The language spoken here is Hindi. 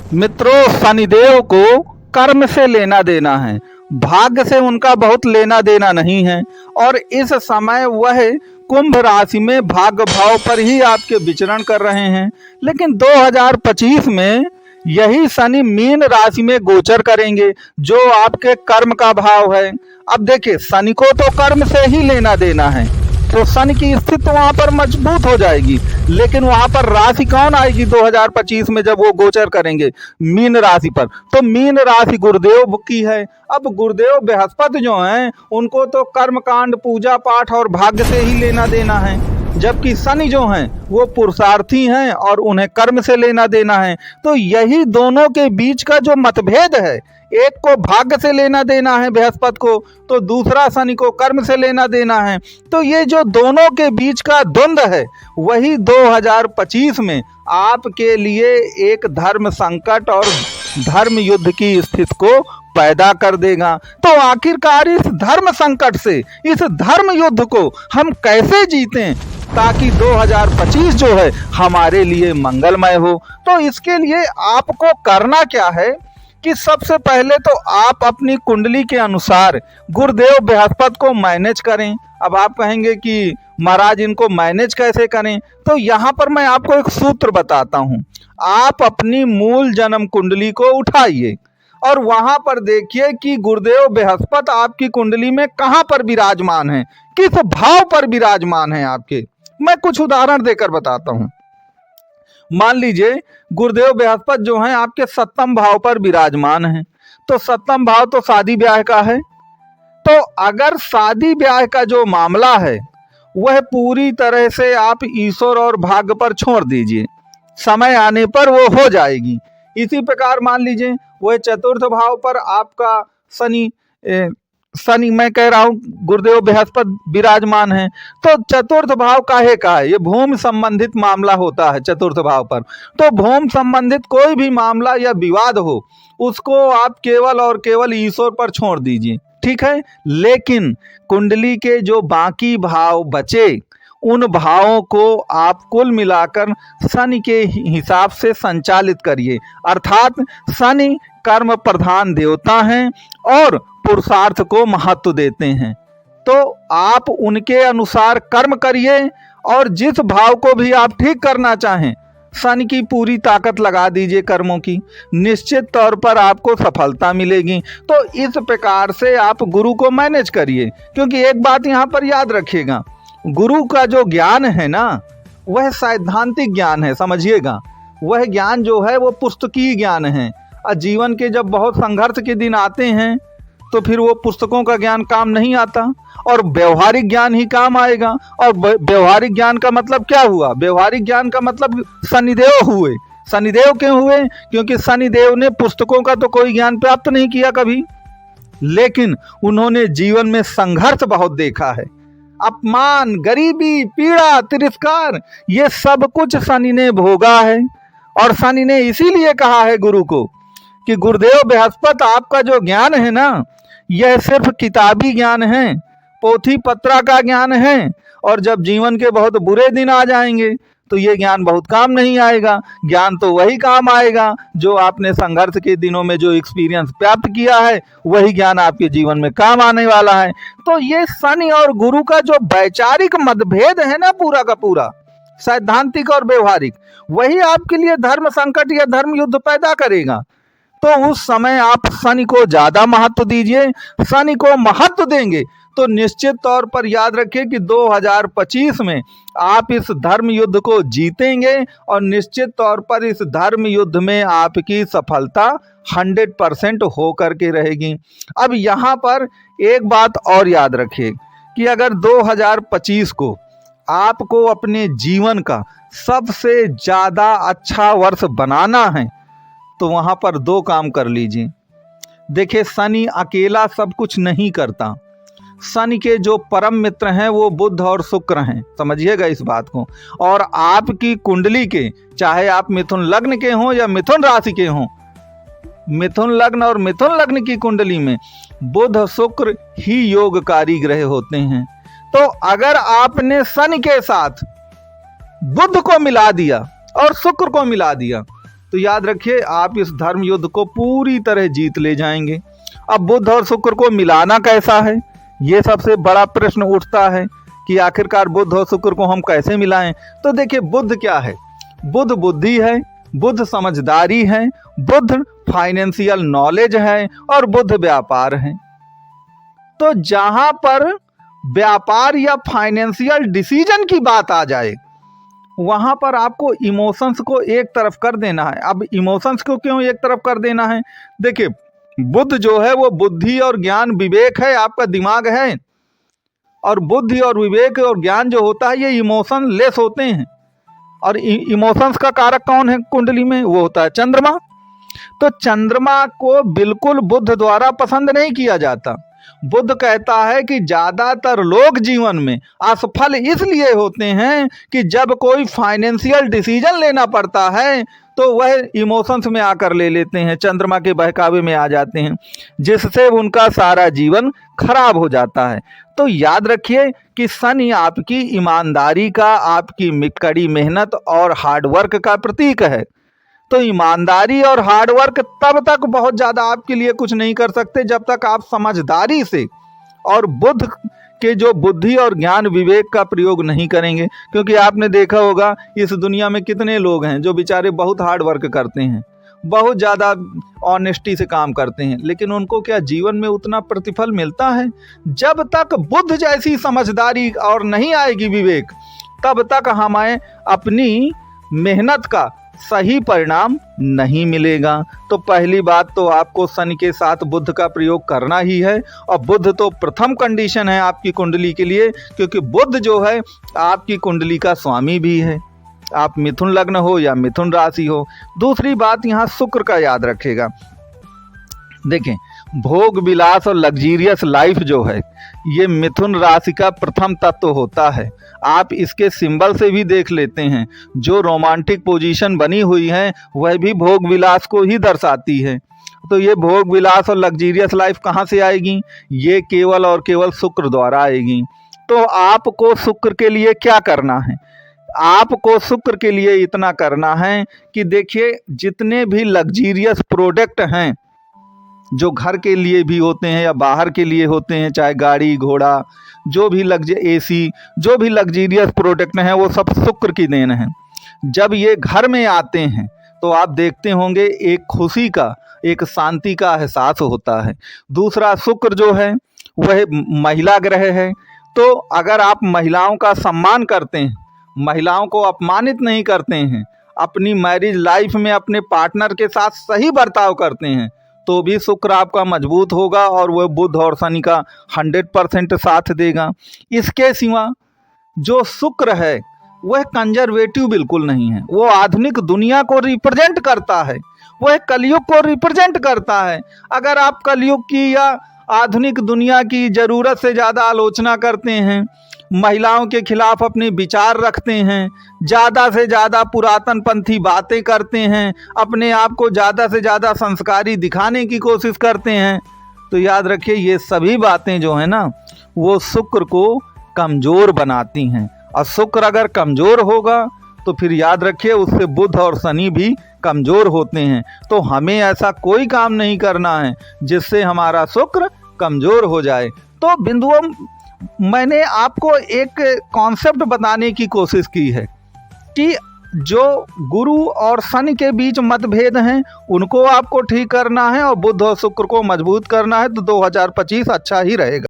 मित्रों, शनिदेव को कर्म से लेना देना है, भाग्य से उनका बहुत लेना देना नहीं है। और इस समय वह कुंभ राशि में भाग्य भाव पर ही आपके विचरण कर रहे हैं। लेकिन 2025 में यही शनि मीन राशि में गोचर करेंगे, जो आपके कर्म का भाव है। अब देखिए, शनि को तो कर्म से ही लेना देना है, तो शनि की स्थिति तो वहां पर मजबूत हो जाएगी। लेकिन वहां पर राशि कौन आएगी 2025 में जब वो गोचर करेंगे मीन राशि पर? तो मीन राशि गुरुदेव की है। अब गुरुदेव बृहस्पति जो हैं उनको तो कर्म कांड, पूजा पाठ और भाग्य से ही लेना देना है, जबकि शनि जो हैं वो पुरुषार्थी हैं और उन्हें कर्म से लेना देना है। तो यही दोनों के बीच का जो मतभेद है, एक को भाग्य से लेना देना है बृहस्पति को, तो दूसरा शनि को कर्म से लेना देना है। तो ये जो दोनों के बीच का द्वंद्व है, वही 2025 में आपके लिए एक धर्म संकट और धर्म युद्ध की स्थिति को पैदा कर देगा। तो आखिरकार इस धर्म संकट से, इस धर्म युद्ध को हम कैसे जीतें ताकि 2025 जो है हमारे लिए मंगलमय हो? तो इसके लिए आपको करना क्या है कि सबसे पहले तो आप अपनी कुंडली के अनुसार गुरुदेव बृहस्पति को मैनेज करें। अब आप कहेंगे कि महाराज इनको मैनेज कैसे करें? तो यहाँ पर मैं आपको एक सूत्र बताता हूँ। आप अपनी मूल जन्म कुंडली को उठाइए और वहां पर देखिए कि गुरुदेव बृहस्पति आपकी कुंडली में कहाँ पर विराजमान है, किस भाव पर विराजमान है आपके। मैं कुछ उदाहरण देकर बताता हूँ। मान लीजिए गुरुदेव बृहस्पति जो हैं आपके 7वें भाव पर विराजमान हैं, तो 7वां भाव तो शादी ब्याह का है। तो अगर शादी ब्याह का जो मामला है वह पूरी तरह से आप ईश्वर और भाग्य पर छोड़ दीजिए, समय आने पर वो हो जाएगी। इसी प्रकार मान लीजिए वह 4th भाव पर आपका शनि मैं कह रहा हूँ गुरुदेव बृहस्पति विराजमान है। तो 4th भाव काहे का है? ये भूमि संबंधित मामला होता है 4th भाव पर। तो भूमि संबंधित कोई भी मामला या विवाद हो, उसको आप केवल और केवल ईश्वर पर छोड़ दीजिए, ठीक है। लेकिन कुंडली के जो बाकी भाव बचे, उन भावों को आप कुल मिलाकर शनि के हिसाब से संचालित करिए। अर्थात शनि कर्म प्रधान देवता हैं और पुरुषार्थ को महत्व देते हैं। तो आप उनके अनुसार कर्म करिए और जिस भाव को भी आप ठीक करना चाहें, शनि की पूरी ताकत लगा दीजिए कर्मों की, निश्चित तौर पर आपको सफलता मिलेगी। तो इस प्रकार से आप गुरु को मैनेज करिए। क्योंकि एक बात यहाँ पर याद रखिएगा, गुरु का जो ज्ञान है ना, वह सैद्धांतिक ज्ञान है, समझिएगा। वह ज्ञान जो है वो पुस्तकीय ज्ञान है। और जीवन के जब बहुत संघर्ष के दिन आते हैं तो फिर वो पुस्तकों का ज्ञान काम नहीं आता और व्यवहारिक ज्ञान ही काम आएगा। और व्यवहारिक ज्ञान का मतलब क्या हुआ? व्यवहारिक ज्ञान का मतलब शनिदेव हुए। शनिदेव क्यों हुए? क्योंकि शनिदेव ने पुस्तकों का तो कोई ज्ञान प्राप्त नहीं किया कभी, लेकिन उन्होंने जीवन में संघर्ष बहुत देखा है। अपमान, गरीबी, पीड़ा, तिरस्कार, ये सब कुछ शनि ने भोगा है। और शनि ने इसीलिए कहा है गुरु को कि गुरुदेव बृहस्पति आपका जो ज्ञान है ना, यह सिर्फ किताबी ज्ञान है, पोथी पत्रा का ज्ञान है। और जब जीवन के बहुत बुरे दिन आ जाएंगे तो ये ज्ञान बहुत काम नहीं आएगा। ज्ञान तो वही काम आएगा जो आपने संघर्ष के दिनों में जो एक्सपीरियंस प्राप्त किया है, वही ज्ञान आपके जीवन में काम आने वाला है। तो ये शनि और गुरु का जो वैचारिक मतभेद है ना, पूरा का पूरा सैद्धांतिक और व्यवहारिक, वही आपके लिए धर्म संकट या धर्म युद्ध पैदा करेगा। तो उस समय आप शनि को ज्यादा महत्व दीजिए। शनि को महत्व देंगे तो निश्चित तौर पर याद रखिए कि 2025 में आप इस धर्म युद्ध को जीतेंगे और निश्चित तौर पर इस धर्म युद्ध में आपकी सफलता 100% हो करके रहेगी। अब यहाँ पर एक बात और याद रखिए कि अगर 2025 को आपको अपने जीवन का सबसे ज्यादा अच्छा वर्ष बनाना है, तो वहां पर 2 काम कर लीजिए। देखिए, शनि अकेला सब कुछ नहीं करता। शनि के जो परम मित्र हैं वो बुध और शुक्र हैं, समझिएगा इस बात को। और आपकी कुंडली के, चाहे आप मिथुन लग्न के हों या मिथुन राशि के हों, मिथुन लग्न और मिथुन लग्न की कुंडली में बुध शुक्र ही योगकारी ग्रह होते हैं। तो अगर आपने शनि के साथ बुध को मिला दिया और शुक्र को मिला दिया, तो याद रखिए आप इस धर्म युद्ध को पूरी तरह जीत ले जाएंगे। अब बुध और शुक्र को मिलाना कैसा है, ये सबसे बड़ा प्रश्न उठता है कि आखिरकार बुध और शुक्र को हम कैसे मिलाएं। तो देखिए बुध क्या है, बुध बुद्धि है, बुध समझदारी है, बुध फाइनेंशियल नॉलेज है और बुध व्यापार है। तो जहां पर व्यापार या फाइनेंशियल डिसीजन की बात आ जाए वहां पर आपको इमोशंस को एक तरफ कर देना है। अब इमोशंस को क्यों एक तरफ कर देना है, देखिए बुध जो है वो बुद्धि और ज्ञान विवेक है, आपका दिमाग है, और बुद्धि और विवेक और ज्ञान जो होता है ये इमोशन लेस होते हैं। और इमोशंस का कारक कौन है कुंडली में, वो होता है चंद्रमा। तो चंद्रमा को बिल्कुल बुध द्वारा पसंद नहीं किया जाता। बुध कहता है कि ज्यादातर लोग जीवन में असफल इसलिए होते हैं कि जब कोई फाइनेंशियल डिसीजन लेना पड़ता है तो वह इमोशंस में आकर ले लेते हैं, चंद्रमा के बहकावे में आ जाते हैं, जिससे उनका सारा जीवन खराब हो जाता है। तो याद रखिए कि शनि आपकी ईमानदारी का, आपकी कड़ी मेहनत और हार्डवर्क का प्रतीक है। तो ईमानदारी और हार्डवर्क तब तक बहुत ज़्यादा आपके लिए कुछ नहीं कर सकते जब तक आप समझदारी से और बुद्ध के जो बुद्धि और ज्ञान विवेक का प्रयोग नहीं करेंगे। क्योंकि आपने देखा होगा इस दुनिया में कितने लोग हैं जो बेचारे बहुत हार्ड वर्क करते हैं, बहुत ज़्यादा ऑनेस्टी से काम करते हैं, लेकिन उनको क्या जीवन में उतना प्रतिफल मिलता है? जब तक बुद्ध जैसी समझदारी और नहीं आएगी विवेक, तब तक हमें अपनी मेहनत का सही परिणाम नहीं मिलेगा। तो पहली बात तो आपको शनि के साथ बुध का प्रयोग करना ही है, और बुध तो प्रथम कंडीशन है आपकी कुंडली के लिए, क्योंकि बुध जो है आपकी कुंडली का स्वामी भी है, आप मिथुन लग्न हो या मिथुन राशि हो। दूसरी बात यहाँ शुक्र का याद रखेगा। देखें भोग विलास और लग्जीरियस लाइफ जो है ये मिथुन राशि का प्रथम तत्व होता है। आप इसके सिंबल से भी देख लेते हैं, जो रोमांटिक पोजीशन बनी हुई है वह भी भोग विलास को ही दर्शाती है। तो ये भोग विलास और लग्जीरियस लाइफ कहाँ से आएगी? ये केवल और केवल शुक्र द्वारा आएगी। तो आपको शुक्र के लिए क्या करना है? आपको शुक्र के लिए इतना करना है कि देखिए जितने भी लग्जीरियस प्रोडक्ट हैं जो घर के लिए भी होते हैं या बाहर के लिए होते हैं, चाहे गाड़ी घोड़ा, जो भी एसी, जो भी लग्जीरियस प्रोडक्ट हैं वो सब शुक्र की देन है। जब ये घर में आते हैं तो आप देखते होंगे एक खुशी का, एक शांति का एहसास होता है। दूसरा शुक्र जो है वह महिला ग्रह है, तो अगर आप महिलाओं का सम्मान करते हैं, महिलाओं को अपमानित नहीं करते हैं, अपनी मैरिज लाइफ में अपने पार्टनर के साथ सही बर्ताव करते हैं, तो भी शुक्र आपका मजबूत होगा और वह बुध और शनि का 100% साथ देगा। इसके सिवा जो शुक्र है वह कंजर्वेटिव बिल्कुल नहीं है, वो आधुनिक दुनिया को रिप्रेजेंट करता है, वह कलयुग को रिप्रेजेंट करता है। अगर आप कलयुग की या आधुनिक दुनिया की ज़रूरत से ज़्यादा आलोचना करते हैं, महिलाओं के खिलाफ अपने विचार रखते हैं, ज़्यादा से ज़्यादा पुरातनपंथी बातें करते हैं, अपने आप को ज़्यादा से ज़्यादा संस्कारी दिखाने की कोशिश करते हैं, तो याद रखिए ये सभी बातें जो है ना वो शुक्र को कमज़ोर बनाती हैं। और शुक्र अगर कमज़ोर होगा तो फिर याद रखिए उससे बुध और शनि भी कमज़ोर होते हैं। तो हमें ऐसा कोई काम नहीं करना है जिससे हमारा शुक्र कमज़ोर हो जाए। तो बिंदुओं मैंने आपको एक कॉन्सेप्ट बताने की कोशिश की है कि जो गुरु और शनि के बीच मतभेद हैं उनको आपको ठीक करना है और बुध और शुक्र को मजबूत करना है, तो 2025 अच्छा ही रहेगा।